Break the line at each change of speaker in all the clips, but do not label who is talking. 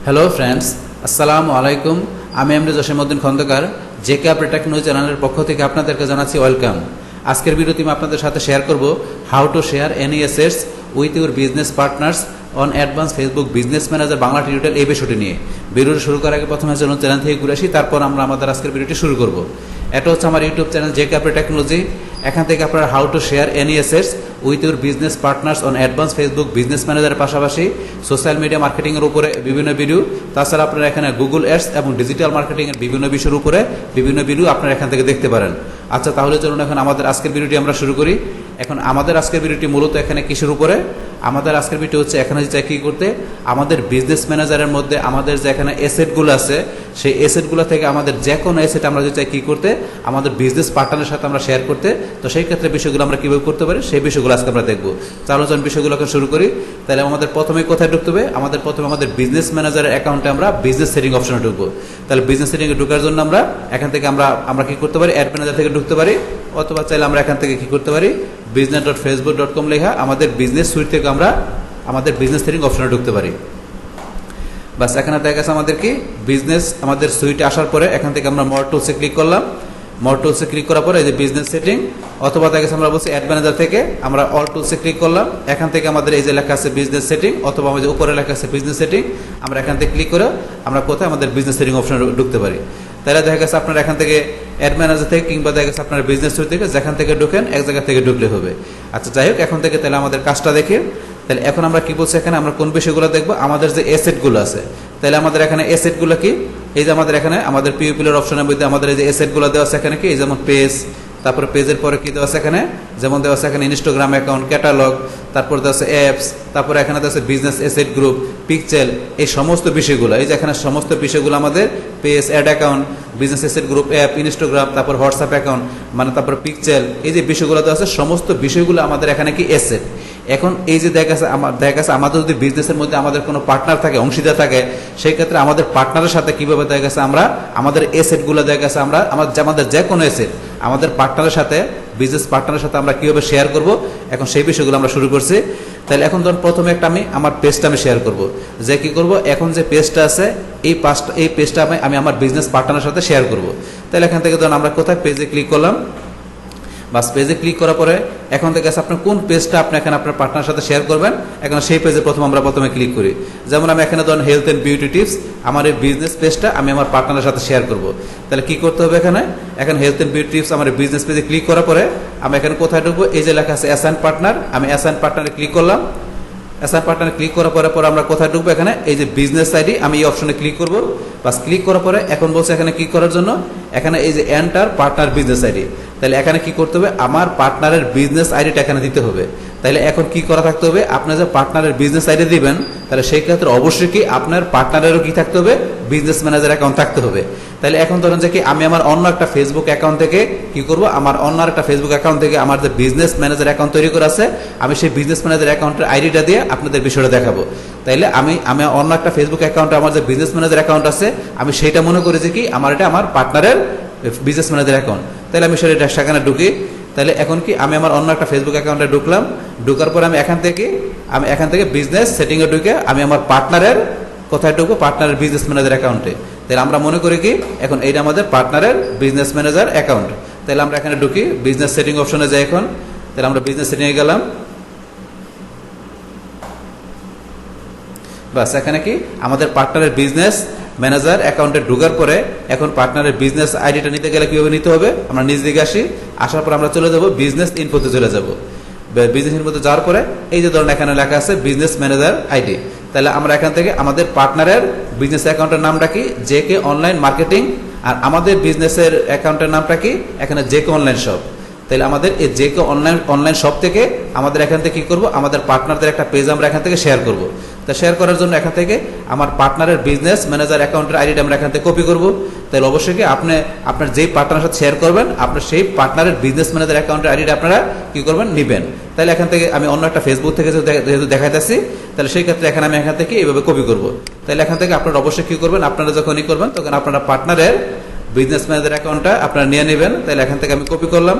Hello friends, আসসালামু আলাইকুম। আমি MD Jasimuddin Khandakar, JK update technology চ্যানেলের পক্ষ থেকে আপনাদেরকে জানাচ্ছি ওয়েলকাম। আজকের ভিডিওতে আমি আপনাদের সাথে শেয়ার করব how to share any assets with your business partners on advance Facebook business manager Bangla tutorial এই বিষয়টি নিয়ে। ভিডিওটি শুরু করার আগে প্রথমে চ্যানেল থেকে ঘুরে আসি, তারপর আমরা আমাদের আজকের ভিডিওটি শুরু করব। এটা হচ্ছে আমার YouTube channel JK update technology. এখান থেকে আপনারা how to share any assets with your business partners on advance Facebook business ম্যানেজারের পাশাপাশি সোশ্যাল মিডিয়া মার্কেটিংয়ের উপরে বিভিন্ন ভিডিও, তাছাড়া আপনারা এখানে গুগল অ্যাডস এবং ডিজিটাল মার্কেটিংয়ের বিভিন্ন বিষয়ের উপরে বিভিন্ন ভিডিও আপনারা এখান থেকে দেখতে পারেন। আচ্ছা, তাহলে চলুন এখন আমাদের আজকের ভিডিওটি আমরা শুরু করি। এখন আমাদের আজকের ভিডিওটি মূলত এখানে কিসের উপরে? আমাদের আজকের ভিডিও হচ্ছে এখানে যে কী করতে, আমাদের বিজনেস ম্যানেজারের মধ্যে আমাদের যে এখানে অ্যাসেটগুলো আছে, সেই অ্যাসেটগুলো থেকে আমাদের যে কোনো অ্যাসেট আমরা যে চাই কী করতে, আমাদের বিজনেস পার্টনারের সাথে আমরা শেয়ার করতে। তো সেই ক্ষেত্রে বিষয়গুলো আমরা কীভাবে করতে পারি সেই বিষয়গুলো আজকে আমরা দেখবো। চালু বিষয়গুলোকে শুরু করি। তাহলে আমাদের প্রথমে কোথায় ঢুকতে হবে? প্রথমে আমাদের বিজনেস ম্যানেজারের অ্যাকাউন্টে আমরা বিজনেস সেটিং অপশনে ঢুকবো। তাহলে বিজনেস সেটিংয়ে ঢোকার জন্য আমরা এখান থেকে আমরা কী করতে পারি? অ্যাড ম্যানেজার থেকে ঢুকতে পারি, অথবা চাইলে আমরা এখান থেকে কী করতে পারি? business.facebook.com লেখা আমাদের বিজনেস সুইট থেকে আমরা আমাদের বিজনেস সেটিং অপশনে ঢুকতে পারি। বাস, এখানে দেখা গেছে আমাদের কি বিজনেস আমাদের সুইটে আসার পরে এখান থেকে আমরা মোর টুলসে ক্লিক করলাম। মোর টুলসে ক্লিক করার পরে এই যে বিজনেস সেটিং, অথবা দেখা গেছে আমরা বলছি অ্যাড ম্যানেজার থেকে আমরা অল টুলসে ক্লিক করলাম। এখান থেকে আমাদের এই যে লেখা আছে বিজনেস সেটিং, অথবা আমাদের উপরে লেখা আছে বিজনেস সেটিং, আমরা এখান থেকে ক্লিক করে আমরা কোথায় আমাদের বিজনেস সেটিং অপশনে ঢুকতে পারি। তাহলে দেখা গেছে আপনার এখান থেকে অ্যাড ম্যানেজার থেকে কিংবা দেখা গেছে আপনার বিজনেস সুইট থেকে যেখান থেকে ঢুকেন এক জায়গা থেকে ঢুকলে হবে। আচ্ছা, যাই হোক, এখন থেকে তাহলে আমাদের কাজটা দেখি। তাহলে এখন আমরা কি বলছি, এখানে আমরা কোন বিষয়গুলো দেখবো? আমাদের যে অ্যাসেটগুলো আছে। তাহলে আমাদের এখানে অ্যাসেটগুলো কি? এই যে আমাদের এখানে আমাদের পিউপিলের অপশনের মধ্যে আমাদের এই যে অ্যাসেটগুলো দেওয়া আছে এখানে কি, এই যেমন পেজ, তারপরে পেজের পরে কি দেওয়া আছে এখানে, যেমন দেওয়া আছে এখানে ইনস্টাগ্রাম অ্যাকাউন্ট, ক্যাটালগ, তারপর দেওয়া আছে অ্যাপস, তারপরে এখানে দেওয়া আছে বিজনেস অ্যাসেট গ্রুপ, পিকচার, এই সমস্ত বিষয়গুলো, এই যে এখানে সমস্ত বিষয়গুলো আমাদের page, ad account, business asset group, app, Instagram, তারপর হোয়াটসঅ্যাপ অ্যাকাউন্ট, মানে তারপর পিকচার, এই যে বিষয়গুলো দেওয়া আছে সমস্ত বিষয়গুলো আমাদের এখানে কি অ্যাসেট। এখন এই যে দেখা গেছে আমাদের যদি বিজনেসের মধ্যে আমাদের কোনো পার্টনার থাকে, অংশীদার থাকে, সেই ক্ষেত্রে আমাদের পার্টনারের সাথে কিভাবে দেখা গেছে আমরা আমাদের অ্যাসেটগুলো দেখা গেছে আমরা আমাদের যে কোনো অ্যাসেট আমাদের পার্টনারের সাথে, বিজনেস পার্টনারের সাথে আমরা কীভাবে শেয়ার করব, এখন সেই বিষয়গুলো আমরা শুরু করছি। তাহলে এখন ধরুন প্রথমে একটা আমার পেজটা আমি শেয়ার করব। যে কী করব, এখন যে পেজটা আছে এই পেজটা আমি আমার বিজনেস পার্টনারের সাথে শেয়ার করব। তাহলে এখান থেকে ধরুন আমরা কোথায় পেজে ক্লিক করলাম। বাস, পেজে ক্লিক করার পরে এখন থেকে আপনার কোন পেজটা আপনি এখানে আপনার পার্টনারের সাথে শেয়ার করবেন, এখন সেই পেজে প্রথমে ক্লিক করি। যেমন আমি এখানে ধরুন হেলথ অ্যান্ড বিউটি টিপস, আমার এই বিজনেস পেজটা আমি আমার পার্টনারের সাথে শেয়ার করব। তাহলে কি করতে হবে, এখানে হেলথ অ্যান্ড বিউটি টিপস আমার বিজনেস পেজে ক্লিক করার পরে আমি এখানে কোথায় ঢুকবো? এই যে লেখা আছে অ্যাসাইন পার্টনার, আমি অ্যাসাইন পার্টনারে ক্লিক করলাম। অ্যাসাইন পার্টনারে ক্লিক করার পরে আমরা কোথায় ঢুকবো? এখানে এই যে বিজনেস আইডি, আমি এই অপশনে ক্লিক করব। বাস, ক্লিক করার পরে এখন বলছে এখানে কি করার জন্য, এখানে এই যে এন্টার পার্টনার বিজনেস আইডি। তাহলে এখানে কি করতে হবে? আমার পার্টনারের বিজনেস আইডিটা এখানে দিতে হবে। তাহলে এখন কি করা থাকতে হবে? আপনার যে পার্টনারের বিজনেস আইডি দিবেন, তাহলে সেই ক্ষেত্রে অবশ্যই কি আপনার পার্টনারেরও কি থাকতে হবে? বিজনেস ম্যানেজার অ্যাকাউন্ট থাকতে হবে। তাহলে এখন ধরেন যে কি আমি আমার অন্য একটা ফেসবুক অ্যাকাউন্ট থেকে কি করব, আমার অন্য একটা ফেসবুক অ্যাকাউন্ট থেকে আমার যে বিজনেস ম্যানেজার অ্যাকাউন্ট তৈরি করা আছে, আমি সেই বিজনেস ম্যানেজার অ্যাকাউন্টের আইডিটা দিয়ে আপনাদের বিষয়টা দেখাবো। তাইলে আমি অন্য একটা ফেসবুক অ্যাকাউন্টে আমার যে বিজনেস ম্যানেজার অ্যাকাউন্ট আছে, আমি সেইটা মনে করি যে কি এটা আমার পার্টনারের বিজনেস ম্যানেজার অ্যাকাউন্ট। তাহলে আমি সেখানে ঢুকি। তাহলে এখন কি আমি আমার অন্য একটা ফেসবুক অ্যাকাউন্টে ঢুকলাম। ঢুকার পরে আমি এখান থেকে বিজনেস সেটিংয়ে ঢুকে আমি আমার পার্টনারের কোথায় ঢুকবো? পার্টনারের বিজনেস ম্যানেজার অ্যাকাউন্টে। তাহলে আমরা মনে করি কি এখন এইটা আমাদের পার্টনারের বিজনেস ম্যানেজার অ্যাকাউন্ট। তাহলে আমরা এখানে ঢুকি, বিজনেস সেটিং অপশনে যাই। এখন তাহলে আমরা বিজনেস সেটিংয়ে গেলাম। বাস, এখানে কি আমাদের পার্টনারের বিজনেস ম্যানেজার অ্যাকাউন্টে ঢোকার পরে এখন পার্টনারের বিজনেস আইডিটা নিতে গেলে কীভাবে নিতে হবে? আমরা নিজ দিকে আসি, আসার পর আমরা চলে যাব বিজনেস ইনফোতে চলে যাব। বিজনেস ইনফোতে যাওয়ার পরে এই যে ধরুন এখানে লেখা আছে বিজনেস ম্যানেজার আইডি। তাহলে আমরা এখান থেকে আমাদের পার্টনারের বিজনেস অ্যাকাউন্টের নামটা কি? JK online marketing. আর আমাদের বিজনেসের অ্যাকাউন্টের নামটা কি? এখানে জেকে অনলাইন শপ। তাহলে আমাদের এই জেকে অনলাইন শপ থেকে আমাদের এখান থেকে কি করব? আমাদের পার্টনারদের একটা পেজ আমরা এখান থেকে শেয়ার করব। তা শেয়ার করার জন্য এখান থেকে আমার পার্টনারের বিজনেস ম্যানেজার অ্যাকাউন্টের আইডিটা আমরা এখান থেকে কপি করব। তাহলে অবশ্যই কি আপনার যেই পার্টনারের সাথে শেয়ার করবেন, আপনার সেই পার্টনারের বিজনেস ম্যানেজার অ্যাকাউন্টের আইডিটা আপনারা কি করবেন? নেবেন। তাহলে এখান থেকে আমি অন্য একটা ফেসবুক থেকে যেহেতু দেখাইতেছি, তাহলে সেই ক্ষেত্রে এখানে আমি এখান থেকে এইভাবে কপি করব। তাহলে এখান থেকে আপনারা অবশ্যই কি করবেন? আপনারা যখনই করবেন তখন আপনারা পার্টনারের বিজনেস ম্যানেজার অ্যাকাউন্টটা আপনারা নিয়ে নেবেন। তাহলে এখান থেকে আমি কপি করলাম।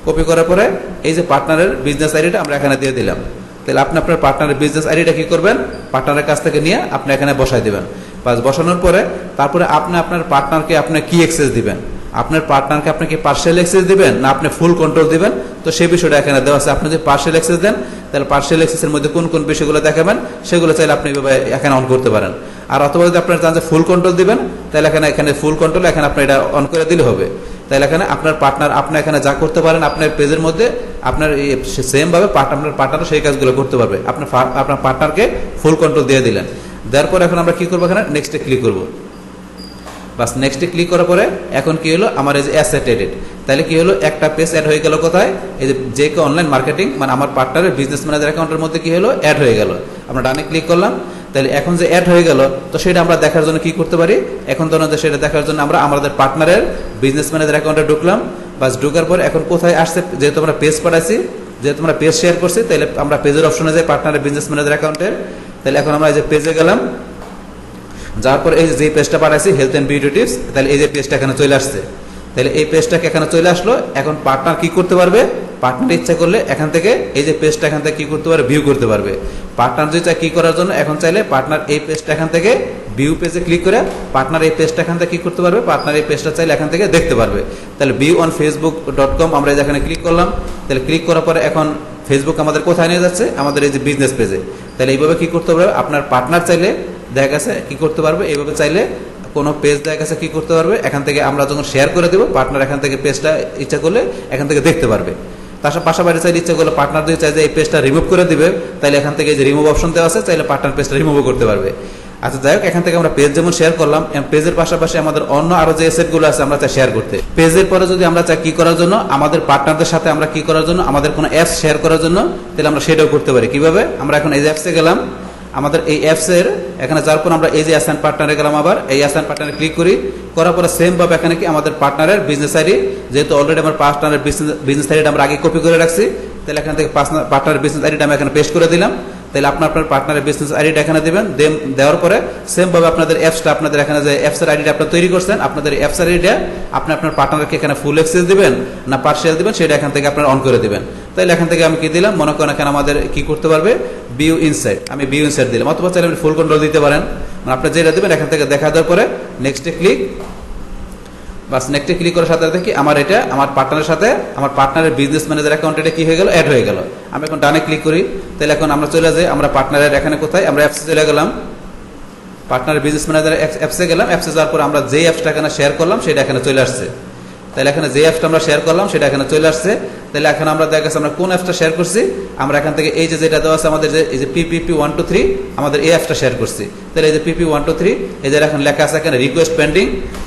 কপি করার পরে এই যে পার্টনারের বিজনেস আইডিটা আমরা এখানে দিয়ে দিলাম। তাহলে আপনি আপনার পার্টনারের বিজনেস আইডিটা কি করবেন? পার্টনারের কাছ থেকে নিয়ে আপনি এখানে বসাই দেবেন। বাস বসানোর পরে তারপরে আপনি আপনার পার্টনারকে আপনি কি অ্যাক্সেস দিবেন, আপনার পার্টনারকে আপনি কি পার্সিয়াল অ্যাক্সেস দিবেন না আপনি ফুল কন্ট্রোল দিবেন, তো সেই বিষয়টা এখানে দেওয়া আছে। আপনি যদি পার্সিয়াল অ্যাক্সেস দেন তাহলে পার্সিয়াল অ্যাক্সেসের মধ্যে কোন কোন বিষয়গুলো দেখাবেন সেগুলো চাইলে আপনি এইভাবে এখানে অন করতে পারেন। আর অথবা যদি আপনার চান যে ফুল কন্ট্রোল দিবেন তাহলে এখানে ফুল কন্ট্রোল এখানে আপনি এটা অন করে দিলে হবে। তাহলে এখানে আপনার পার্টনার আপনি এখানে যা করতে পারেন আপনার পেজের মধ্যে আপনার সেম ভাবে আপনার পার্টনারও সেই কাজগুলো করতে পারবে। আপনার পার্টনারকে ফুল কন্ট্রোল দিয়ে দিলেন। দেওয়ার পর এখন আমরা কি করবো, এখানে নেক্সটে ক্লিক করবো। বাস নেক্সটে ক্লিক করার পরে এখন কি হলো, আমার এই যে অ্যাসেট এডিট, তাহলে কি হলো একটা পেজ অ্যাড হয়ে গেল কোথায়, এই যে জেকে অনলাইন মার্কেটিং মানে আমার পার্টনারের বিজনেস ম্যানেজার অ্যাকাউন্টের মধ্যে কি হলো, অ্যাড হয়ে গেল। আমরা ডানে ক্লিক করলাম, তাহলে এখন যে অ্যাড হয়ে গেল তো সেটা আমরা দেখার জন্য কি করতে পারি, এখন ধরুন যে সেটা দেখার জন্য আমরা আমাদের পার্টনারের বিজনেস ম্যানেজার অ্যাকাউন্টে ঢুকলাম। বাস ঢুকার পর এখন কোথায় আসছে, যেহেতু আমরা পেজ পাঠাইছি, যেহেতু আমরা পেজ শেয়ার করছি, তাহলে আমরা পেজের অপশনে যাই পার্টনারের বিজনেস ম্যানেজার অ্যাকাউন্টের। তাহলে এখন আমরা এই যে পেজে গেলাম, যাওয়ার পর এই যে পেজটা পাঠাইছি হেলথ অ্যান্ড বিউটি টিপস, তাহলে এই যে পেজটা এখানে চলে আসছে। তাহলে এই পেজটাকে এখানে চলে আসলো। এখন পার্টনার কি করতে পারবে, পার্টনার ইচ্ছা করলে এখান থেকে এই যে পেজটা এখান থেকে কি করতে পারবে, ভিউ করতে পারবে। পার্টনার যদি চায় কি করার জন্য, এখন চাইলে পার্টনার এই পেজটা এখান থেকে ভিউ পেজে ক্লিক করে পার্টনার এই পেজটা এখান থেকে কি করতে পারবে, পার্টনার এই পেজটা চাইলে এখান থেকে দেখতে পারবে। তাহলে ভিউ অন facebook.com আমরা এখানে ক্লিক করলাম। তাহলে ক্লিক করার পরে এখন ফেসবুক আমাদের কোথায় নিয়ে যাচ্ছে, আমাদের এই যে বিজনেস পেজে। তাহলে এইভাবে কি করতে পারবে, আপনার পার্টনার চাইলে দেখা গেছে কি করতে পারবে, এইভাবে চাইলে কোনো পেজ দেখা গেছে কি করতে পারবে, এখান থেকে আমরা যখন শেয়ার করে দেবো পার্টনার এখান থেকে পেজটা ইচ্ছা করলে এখান থেকে দেখতে পারবে। তার পাশাপাশি চাইলে ইচ্ছা করলে পার্টনার যদি চাই যে এই পেজটা রিমুভ করে দিবে, তাহলে এখান থেকে যে রিমুভ অপশন দেওয়া আছে চাইলে পার্টনার পেজটা রিমুভও করতে পারবে। আচ্ছা যাই হোক, এখান থেকে আমরা পেজ যেমন শেয়ার করলাম, পেজের পাশাপাশি আমাদের অন্য আরো যে এসেটগুলো আছে আমরা চাই শেয়ার করতে। পেজের পরে যদি আমরা চাই কি করার জন্য, আমাদের পার্টনারদের সাথে আমরা কি করার জন্য, আমাদের কোনো অ্যাপস শেয়ার করার জন্য, তাহলে আমরা সেটাও করতে পারি। কিভাবে, আমরা এখন এই যে অ্যাপসে গেলাম, আমাদের এই অ্যাপসের এখানে যাওয়ার পর আমরা এই যে অ্যাসাইন পার্টনারে গেলাম, আবার এই অ্যাসাইন পার্টনারে ক্লিক করি, করার পরে সেম ভাবে এখানে কি আমাদের পার্টনারের বিজনেস আইডি, যেহেতু অলরেডি আমার পার্টনারের বিজনেস আইডিটা আমরা আগে কপি করে রাখছি, তাহলে এখান থেকে পার্টনারের বিজনেস আইডিটা আমি এখানে পেস্ট করে দিলাম। তাহলে আপনার পার্টনারের বিজনেস আইডিটা এখানে দেবেন, দেওয়ার পরে সেম ভাবে আপনাদের অ্যাপসটা, আপনাদের এখানে যে অ্যাপসের আইডিটা আপনারা তৈরি করছেন, আপনাদের অ্যাপসের আইডিটা আপনি আপনার পার্টনারকে এখানে ফুল অ্যাক্সেস দিবেন না পার্সিয়াল দিবেন, সেটা এখান থেকে আপনারা অন করে দিবেন। তাহলে এখান থেকে আমি কি দিলাম, মনে করেন এখানে আমাদের কি করতে পারবে, ভিউ ইনসাইট, আমি ভিউ ইনসাইট দিলাম, অথবা চাইলে আপনি ফুল কন্ট্রোল দিতে পারেন, মানে আপনি যেটা দেবেন এখান থেকে দেখা দেওয়ার পরে নেক্সটে ক্লিক। বাস নেক্সটে ক্লিক করার সাথে সাথে কি আমার এটা আমার পার্টনারের সাথে আমার পার্টনারের বিজনেস ম্যানেজার অ্যাকাউন্ট এটা কি হয়ে গেল, অ্যাড হয়ে গেল। আমি এখন ডানে ক্লিক করি, তাহলে এখন আমরা চলে যাই আমরা পার্টনারের এখানে কোথায়, আমরা অ্যাপসে চলে গেলাম, পার্টনারের বিজনেস ম্যানেজার অ্যাপসে গেলাম। অ্যাপসে যাওয়ার পর আমরা যে অ্যাপসটা এখানে শেয়ার করলাম সেটা এখানে চলে আসছে। তাহলে এখানে যে অ্যাপসটা আমরা শেয়ার করলাম সেটা এখানে চলে আসছে। তাহলে এখন আমরা দেখা গেছে আমরা কোন অ্যাপসটা শেয়ার করছি, আমরা এখান থেকে এই যে যেটা দেওয়া আছে আমাদের যে এই যে PPP123 আমাদের এই অ্যাপসটা শেয়ার করছি। তাহলে এই যে PP123 এই যে এখন লেখা আছে এখানে রিকোয়েস্ট পেন্ডিং,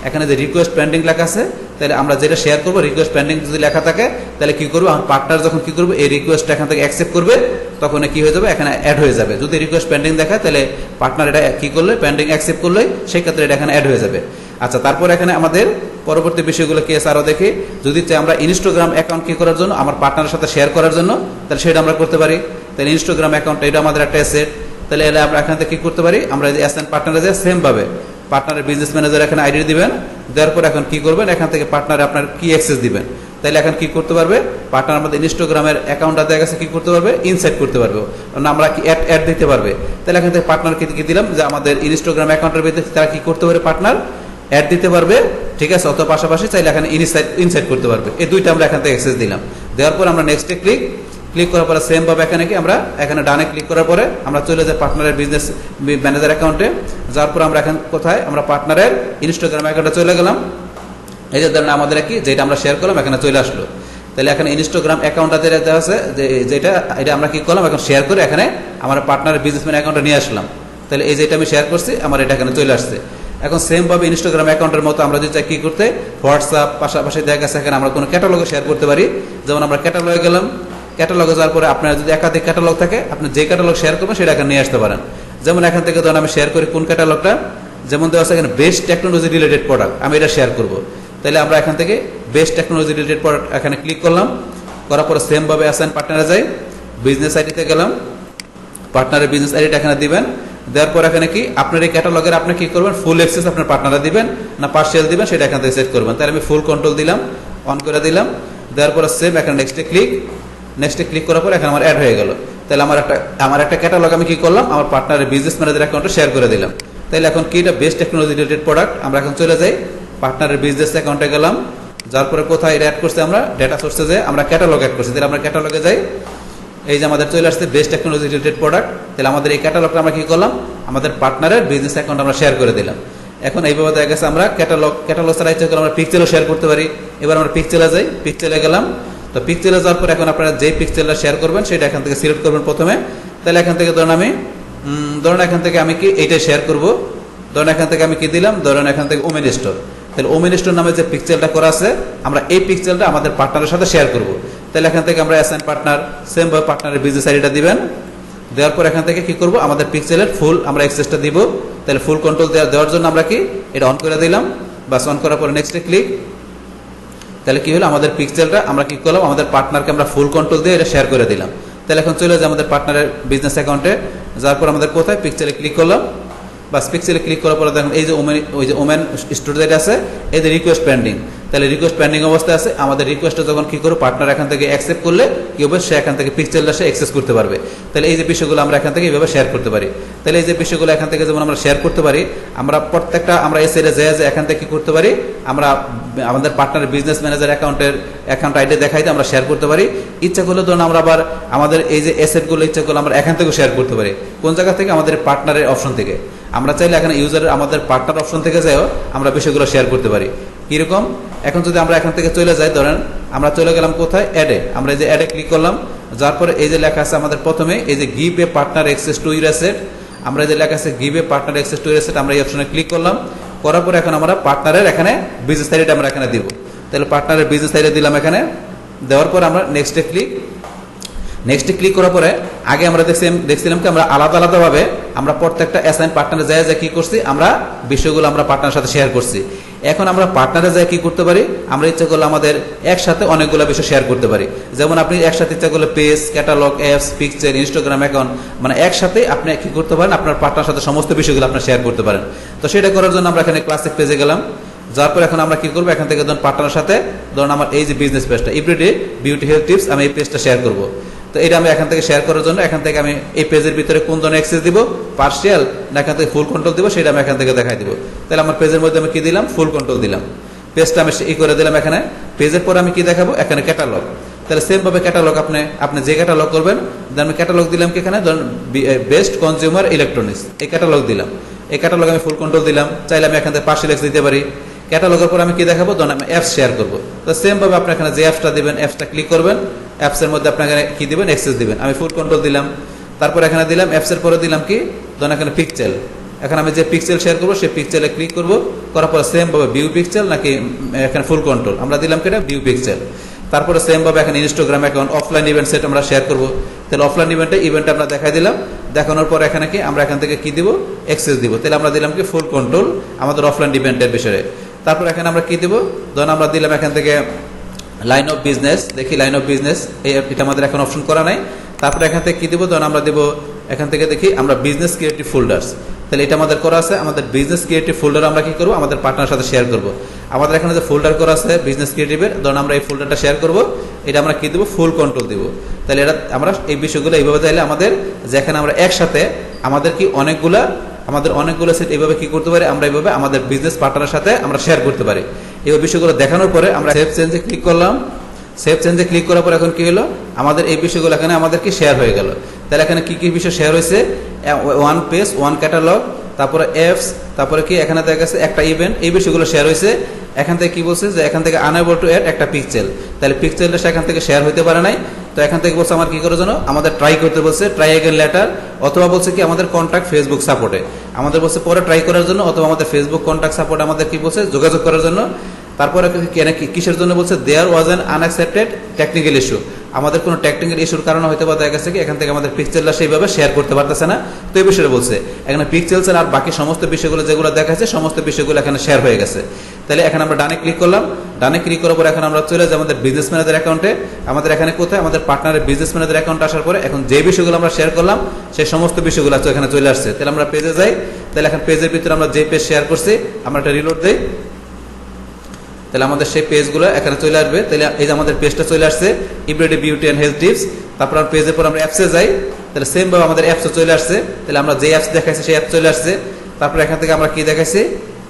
এখানে যে রিকোয়েস্ট পেন্ডিং লেখা আছে, তাহলে আমরা যেটা শেয়ার করবো রিকোয়েস্ট পেন্ডিং যদি লেখা থাকে তাহলে কি করবো, আমার পার্টনার যখন কি করবে এই রিকোয়েস্টটা এখান থেকে অ্যাকসেপ্ট করবে, তখন কি হয়ে যাবে, এখানে অ্যাড হয়ে যাবে। যদি রিকোয়েস্ট পেন্ডিং দেখায় তাহলে পার্টনার এটা কি করলে পেন্ডিং অ্যাকসেপ্ট করলে সেই ক্ষেত্রে এটা এখানে অ্যাড হয়ে যাবে। আচ্ছা, তারপর এখানে আমাদের পরবর্তী বিষয়গুলো কি আছে আরো দেখি। যদি চাই আমরা ইনস্টাগ্রাম অ্যাকাউন্ট কি করার জন্য, আমার পার্টনারের সাথে শেয়ার করার জন্য, তাহলে সেটা আমরা করতে পারি। তাহলে ইনস্টাগ্রাম অ্যাকাউন্ট এটা আমাদের একটা অ্যাসেট, তাহলে আমরা এখান থেকে কি করতে পারি, আমরা যে অ্যাসেট পার্টনারে যে সেম ভাবে পার্টনারের বিজনেস ম্যানেজার এখানে আইডি দিবেন, দেওয়ার পর এখন কি করবেন, এখান থেকে পার্টনারে আপনার কি অ্যাক্সেস দিবেন। তাহলে এখন কি করতে পারবে, পার্টনার আমাদের ইনস্টাগ্রামের অ্যাকাউন্টটা দেখা গেছে কি করতে পারবে, ইনসাইট করতে পারবে, না আমরা কি অ্যাড দিতে পারবে। তাহলে এখান থেকে পার্টনারকে কি দিলাম, যে আমাদের ইনস্টাগ্রাম অ্যাকাউন্টের ভিতরে তারা কি করতে পারে, পার্টনার অ্যাড দিতে পারবে, ঠিক আছে, অত পাশাপাশি চাইলে এখানে ইনসাইট করতে পারবে। এই দুইটা আমরা এখান থেকে অ্যাক্সেস দিলাম। দেওয়ার পর আমরা নেক্সটে ক্লিক করার পরে সেম ভাবে এখানে কি আমরা এখানে ডানে ক্লিক করার পরে আমরা চলে যাই পার্টনারের বিজনেস ম্যানেজার অ্যাকাউন্টে। যাওয়ার পর আমরা এখন কোথায়, আমরা পার্টনারের ইনস্টাগ্রাম অ্যাকাউন্টে চলে গেলাম। এই যে ধরেন আমাদের কি যেটা আমরা শেয়ার করলাম এখানে চলে আসলো। তাহলে এখানে ইনস্টাগ্রাম অ্যাকাউন্টটা যেটা দেওয়া আছে যেটা এটা আমরা কি করলাম, এখন শেয়ার করে এখানে আমার পার্টনারের বিজনেসম্যান অ্যাকাউন্টে নিয়ে আসলাম। তাহলে এই যেটা আমি শেয়ার করছি আমার এটা এখানে চলে আসছে। এখন সেম ভাবে ইনস্টাগ্রাম অ্যাকাউন্টের মতো আমরা যদি চাই কি করতে, হোয়াটসঅ্যাপ পাশাপাশি দেখা গেছে এখানে আমরা কোনো ক্যাটালগে শেয়ার করতে পারি। যেমন আমরা ক্যাটালগে গেলাম, ক্যাটালগে যাওয়ার পরে আপনার যদি একাধিক ক্যাটালগ থাকে আপনি যে ক্যাটালগ শেয়ার করবেন সেটা এখানে নিয়ে আসতে পারেন। যেমন এখান থেকে ধরুন আমি শেয়ার করি কোন ক্যাটালগটা, যেমন দেওয়া আছে এখানে বেস্ট টেকনোলজি রিলেটেড প্রোডাক্ট, আমি এটা শেয়ার করব। তাহলে আমরা এখান থেকে বেস্ট টেকনোলজি রিলেটেড প্রোডাক্ট এখানে ক্লিক করলাম, করার পরে সেম ভাবে অ্যাসাইন পার্টনারে যাই, বিজনেস আইডিতে গেলাম, পার্টনারের বিজনেস আইডিটা এখানে দিবেন। দেওয়ার পর এখানে কি আপনার এই ক্যাটালগের আপনি কি করবেন, ফুল অ্যাক্সেস আপনার পার্টনারে দিবেন না পার্সিয়াল দিবেন সেটা এখান থেকে সেট করবেন। তাহলে আমি ফুল কন্ট্রোল দিলাম, অন করে দিলাম। দেওয়ার পরে সেম এখানে নেক্সটে ক্লিক করার পর এখানে আমার অ্যাড হয়ে গেল। তাহলে আমার একটা ক্যাটালগ আমি কি করলাম, আমার পার্টনারের বিজনেস ম্যানেজার অ্যাকাউন্টে শেয়ার করে দিলাম। তাহলে এখন কি এটা বেস্ট টেকনোলজি রিলেটেড প্রোডাক্ট। আমরা এখন চলে যাই পার্টনারের বিজনেস অ্যাকাউন্টে গেলাম, যার পরে কোথায় এটা অ্যাড করছি আমরা ডেটা সোর্সে যাই, আমরা ক্যাটালগ অ্যাড করছি। তাহলে আমরা ক্যাটালগে যাই, এই যে আমাদের চলে আসছে বেস্ট টেকনোলজি রিলেটেড প্রোডাক্ট। তাহলে আমাদের এই ক্যাটালগটা আমরা কি করলাম, আমাদের পার্টনারের বিজনেস অ্যাকাউন্ট আমরা শেয়ার করে দিলাম। এখন এইভাবে দেখা গেছে আমরা ক্যাটালগ ছাড়া ইচ্ছা করলে আমরা পিকচারও শেয়ার করতে পারি। এবার আমরা পিকচারে যাই, পিকচারে গেলাম। তো পিকচারে যাওয়ার পর এখন আপনারা যেই পিকচারটা শেয়ার করবেন সেটা এখান থেকে সিলেক্ট করবেন প্রথমে। তাহলে এখান থেকে ধরুন এখান থেকে আমি কি এইটা শেয়ার করব। ধরুন এখান থেকে আমি কি দিলাম, ধরুন এখান থেকে ওমেন স্টোর। তাহলে ওমেন স্টোর নামে যে পিকচারটা করা আছে আমরা এই পিকচারটা আমাদের পার্টনারের সাথে শেয়ার করব। তাহলে এখান থেকে আমরা অ্যাসাইন পার্টনার, সেম ভাবে পার্টনারের বিজনেস আইডিটা দিবেন। দেওয়ার পর এখান থেকে কি করব, আমাদের পিক্সেলের ফুল আমরা অ্যাক্সেসটা দিব। তাহলে ফুল কন্ট্রোল দেওয়ার জন্য আমরা কি এটা অন করে দিলাম, বাস অন করার পরে নেক্সটে ক্লিক। তাহলে কি হলো, আমাদের পিক্সেলটা আমরা কি করলাম, আমাদের পার্টনারকে আমরা ফুল কন্ট্রোল দিয়ে এটা শেয়ার করে দিলাম। তাহলে এখন চলে যায় আমাদের পার্টনারের বিজনেস অ্যাকাউন্টে, যার পর আমাদের কোথায় পিক্সেলে ক্লিক করলাম, বাস পিক্সেলে ক্লিক করার পরে দেখুন এই যে ওমেন স্টোর যেটা আছে এই যে রিকোয়েস্ট পেন্ডিং। তাহলে রিকোয়েস্ট পেন্ডিং অবস্থায় আছে, আমাদের রিকোয়েস্টটা যখন কি করবো পার্টনার এখান থেকে অ্যাকসেপ্ট করলে কি হবে, সে এখান থেকে পিক্সেলটা সে অ্যাক্সেস করতে পারবে। তাহলে এই যে বিষয়গুলো আমরা এখান থেকে এইভাবে শেয়ার করতে পারি। তাহলে এই যে বিষয়গুলো এখান থেকে যেমন আমরা শেয়ার করতে পারি, আমরা প্রত্যেকটা আমরা এই সাইডে যে এখান থেকে কি করতে পারি, আমরা আমাদের পার্টনারের বিজনেস ম্যানেজার অ্যাকাউন্ট আইডি দেখাইতে আমরা শেয়ার করতে পারি। ইচ্ছা করলে ধরুন আমরা আবার আমাদের এই যে অ্যাসেটগুলো ইচ্ছা করলে আমরা এখান থেকেও শেয়ার করতে পারি। কোন জায়গা থেকে, আমাদের পার্টনারের অপশন থেকে। আমরা চাইলে এখানে ইউজারের আমাদের পার্টনার অপশন থেকে যাইও আমরা বিষয়গুলো শেয়ার করতে পারি। কিরকম, এখন যদি আমরা এখান থেকে চলে যাই, ধরেন আমরা চলে গেলাম কোথায়, অ্যাডে। আমরা এই যে অ্যাডে ক্লিক করলাম, যার পরে এই যে লেখা আছে আমাদের প্রথমে এই যে give a partner access to your asset. আমরা এই যে লেখা আছে give a partner access to your asset, আমরা এই অপশনে ক্লিক করলাম। করার পরে এখন আমরা পার্টনারের এখানে বিজনেস আইডিটা আমরা এখানে দিব। তাহলে পার্টনারের বিজনেস আইডি দিলাম এখানে। দেওয়ার পর আমরা নেক্সটে ক্লিক করার পরে আগে আমরা দেখছিলাম কি আমরা আলাদা আলাদাভাবে আমরা প্রত্যেকটা অ্যাসাইন পার্টনারে যায় কি করছি, আমরা বিষয়গুলো আমরা পার্টনারের সাথে শেয়ার করছি। এখন আমরা পার্টনারে যায় কি করতে পারি, আমরা ইচ্ছা করলে আমাদের একসাথে অনেকগুলো বিষয় শেয়ার করতে পারি। যেমন আপনি একসাথে ইচ্ছা করলে page, catalogue, apps, picture, Instagram account, মানে একসাথে আপনি কি করতে পারেন, আপনার পার্টনার সাথে সমস্ত বিষয়গুলো আপনি শেয়ার করতে পারেন। তো সেটা করার জন্য আমরা এখানে ক্লাসিক পেজে গেলাম। যার পর এখন আমরা কি করবো, এখান থেকে ধরুন পার্টনারের সাথে ধরুন আমার এই যে বিজনেস পেজটা এভরিডে বিউটি হেলথ টিপস, আমি এই পেজটা শেয়ার করবো। তো এটা আমি এখান থেকে শেয়ার করার জন্য এখান থেকে আমি এই পেজের ভিতরে কোন ধরনের অ্যাক্সেস দিব, পার্সিয়াল না এখান থেকে ফুল কন্ট্রোল দিব, সেটা আমি এখান থেকে দেখাই দিব। তাহলে আমার পেজের মধ্যে আমি কি দিলাম, ফুল কন্ট্রোল দিলাম। পেজটা আমি করে দিলাম এখানে। পেজের পর আমি কি দেখাবো, এখানে ক্যাটালগ। তাহলে সেম ভাবে ক্যাটালগ আপনি যে ক্যাটালগ করবেন, আমি ক্যাটালগ দিলাম কি এখানে ধরুন বেস্ট কনজিউমার ইলেকট্রনিক্স, এই ক্যাটালগ দিলাম। এই ক্যাটালগ আমি ফুল কন্ট্রোল দিলাম। চাইলে আমি এখান থেকে পার্সিয়াল অ্যাক্সেস দিতে পারি। ক্যাটালগের পর আমি কি দেখাবো, ধরুন আমি অ্যাপস শেয়ার করবো। তো সেম ভাবে আপনি এখানে যে অ্যাপসটা দিবেন, অ্যাপসটা ক্লিক করবেন, অ্যাপসের মধ্যে আপনি এখানে কি দিবেন, অ্যাক্সেস দিবেন। আমি ফুল কন্ট্রোল দিলাম। তারপর এখানে দিলাম অ্যাপসের পরে দিলাম কি, ধরুন এখানে পিকচার। এখন আমি যে পিক্সেল শেয়ার করবো সেই পিক্সেলে ক্লিক করবো, করার পরে সেম ভাবে ভিউ পিক্সেল নাকি এখানে ফুল কন্ট্রোল আমরা দিলাম কি ভিউ পিক্সেল। তারপরে সেম ভাবে এখানে Instagram account offline event set আমরা শেয়ার করবো। তাহলে অফলাইন ইভেন্টে আমরা দেখাই দিলাম। দেখানোর পর এখানে কি আমরা এখান থেকে কি দিব, অ্যাক্সেস দিব। তাহলে আমরা দিলাম কি ফুল কন্ট্রোল আমাদের অফলাইন ইভেন্টের বিষয়ে। তারপর এখানে আমরা কি দিব, ধরুন আমরা দিলাম এখান থেকে লাইন অফ বিজনেস, দেখি লাইন অফ বিজনেস এটা আমাদের এখন অপশন করা নাই। তারপরে এখান থেকে কি দিব, ধরুন আমরা দিব এখান থেকে দেখি আমরা বিজনেস ক্রিয়েটিভ ফোল্ডার্স। তাহলে এটা আমাদের করা আছে, আমাদের বিজনেস ক্রিয়েটিভ ফোল্ডার আমরা কি করবো, আমাদের পার্টনার সাথে শেয়ার করবো। আমাদের এখানে যে ফোল্ডার করা আছে বিজনেস ক্রিয়েটিভের, ধরুন আমরা এই ফোল্ডারটা শেয়ার করবো, এটা আমরা কি দেবো, ফুল কন্ট্রোল দিব। তাহলে এটা আমরা এই বিষয়গুলো এইভাবে চাইলে আমাদের যেখানে আমরা একসাথে আমাদের কি অনেকগুলো সেট এইভাবে কি করতে পারি, আমরা এইভাবে আমাদের বিজনেস পার্টনারের সাথে আমরা শেয়ার করতে পারি। এই বিষয়গুলো দেখানোর পরে আমরা সেভ চেঞ্জে ক্লিক করলাম। সেভ চেঞ্জে ক্লিক করার পর এখন কি হলো, আমাদের এই বিষয়গুলো এখানে আমাদের কি শেয়ার হয়ে গেল। তাহলে এখানে কি কি বিষয় শেয়ার হয়েছে, ওয়ান পেজ, ওয়ান ক্যাটালগ, তারপরে অ্যাপস, তারপরে কি এখানে দেখা গেছে একটা ইভেন্ট, এই বিষয়গুলো শেয়ার হয়েছে। এখান থেকে কি বলছে যে এখান থেকে আনএবল টু অ্যাড একটা পিক্সেল, তাহলে পিক্সেলটা সেখান থেকে শেয়ার হতে পারে নাই। তো এখান থেকে বলছে আমার কি করার জন্য, আমাদের ট্রাই করতে বলছে, ট্রাই এগেন লেটার, অথবা বলছে কি আমাদের কন্ট্যাক্ট ফেসবুক সাপোর্টে, আমাদের বলছে পরে ট্রাই করার জন্য, অথবা আমাদের ফেসবুক কন্ট্যাক্ট সাপোর্ট আমাদের কি বলছে যোগাযোগ করার জন্য। তারপরে কিসের জন্য বলছে, দেয়ার ওয়াজ অ্যান আনএক্সেপ্টেড টেকনিক্যাল ইস্যু, আমাদের কোনো টেকনিক্যাল ইস্যুর কারণে হয়তো বা দেখা গেছে কি এখান থেকে আমাদের পিক্সেলটা সেইভাবে শেয়ার করতে পারতেছে না। তো এই বিষয়ে বলছে এখানে পিক্সেলসের আর বাকি সমস্ত বিষয়গুলো যেগুলো দেখাচ্ছে সমস্ত বিষয়গুলো এখানে শেয়ার হয়ে গেছে। তাহলে এখানে আমরা ডানে ক্লিক করলাম। ডানে ক্লিক করার পর এখন আমরা চলে যাই আমাদের বিজনেস ম্যানেজার অ্যাকাউন্টে। আমাদের এখানে কোথায়, আমাদের পার্টনারের বিজনেস ম্যানেজার অ্যাকাউন্ট আসার পরে এখন যে বিষয়গুলো আমরা শেয়ার করলাম সেই সমস্ত বিষয়গুলো এখানে চলে আসছে। তাহলে আমরা পেজে যাই। তাহলে এখন পেজের ভিতরে আমরা যে পেজ শেয়ার করছি আমরা একটা রিলোড দিই। তাহলে আমাদের সেই পেজগুলো এখানে চলে আসবে। তাহলে এই যে আমাদের পেজটা চলে আসছে, everyday beauty and health tips. তারপর আমরা পেজের পর আমরা অ্যাপসে যাই। তাহলে সেম ভাবে আমাদের অ্যাপসে চলে আসছে। তাহলে আমরা যে অ্যাপস দেখাইছি সেই অ্যাপ চলে আসছে। তারপরে এখান থেকে আমরা কি দেখাইছি,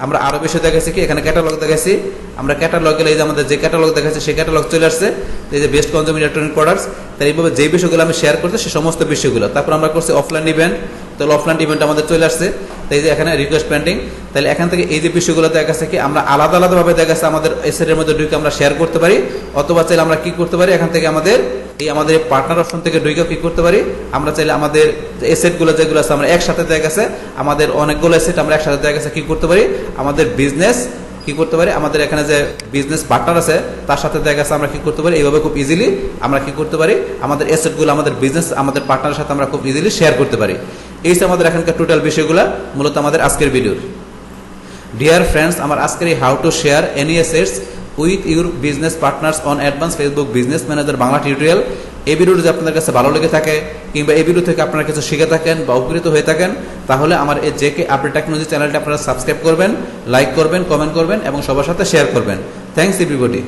আমরা আরো বেশি দেখাইছি কি, এখানে ক্যাটালগ দেখাইছি। আমরা ক্যাটালগ গেলে এই যে আমাদের যে ক্যাটালগ দেখাচ্ছে সেই ক্যাটালগ চলে আসছে, এই যে বেস্ট কনজিউমার ইলেকট্রনিক প্রোডাক্টস। তাই এইভাবে যে বিষয়গুলো আমি শেয়ার করছি সেই সমস্ত বিষয়গুলো। তারপর আমরা করছি অফলাইন ইভেন্ট, তাহলে অফলাইন ইভেন্ট আমাদের চলে আসছে। তাই যে এখানে রিকোয়েস্ট পেন্টিং, তাহলে এখান থেকে এই যে বিষয়গুলো দেখা গেছে কি আমরা আলাদা আলাদাভাবে দেখা গেছে আমাদের এসেটের মধ্যে ঢুকে আমরা শেয়ার করতে পারি, অথবা চাইলে আমরা কি করতে পারি, এখান থেকে আমাদের পার্টনার অপশন থেকে ঢুকে কি করতে পারি, আমরা চাইলে আমাদের এসেটগুলো যেগুলো আছে আমরা একসাথে দেখা গেছে আমাদের অনেকগুলো এসেট আমরা একসাথে দেখা গেছে কি করতে পারি, আমাদের বিজনেস কি করতে পারি, আমাদের এখানে যে বিজনেস পার্টনার আছে তার সাথে দেখা গেছে আমরা কি করতে পারি, এইভাবে খুব ইজিলি আমরা কি করতে পারি, আমাদের এসেটগুলো আমাদের বিজনেস আমাদের পার্টনারের সাথে আমরা খুব ইজিলি শেয়ার করতে পারি। এই যে আমাদের এখানকার টোটাল বিষয়গুলো মূলত আমাদের আজকের ভিডিওর। ডিয়ার ফ্রেন্ডস, আমার আজকের এই how to share any assets with your business partners on advance Facebook business manager Bangla tutorial, এই ভিডিওটি যদি আপনাদের কাছে ভালো লেগে থাকে কিংবা এই ভিডিও থেকে আপনারা কিছু শিখে থাকেন বা উপকৃত হয়ে থাকেন, তাহলে আমার এই জেকে আপডেট টেকনোলজি চ্যানেলটি আপনারা সাবস্ক্রাইব করবেন, লাইক করবেন, কমেন্ট করবেন এবং সবার সাথে শেয়ার করবেন। Thanks everybody.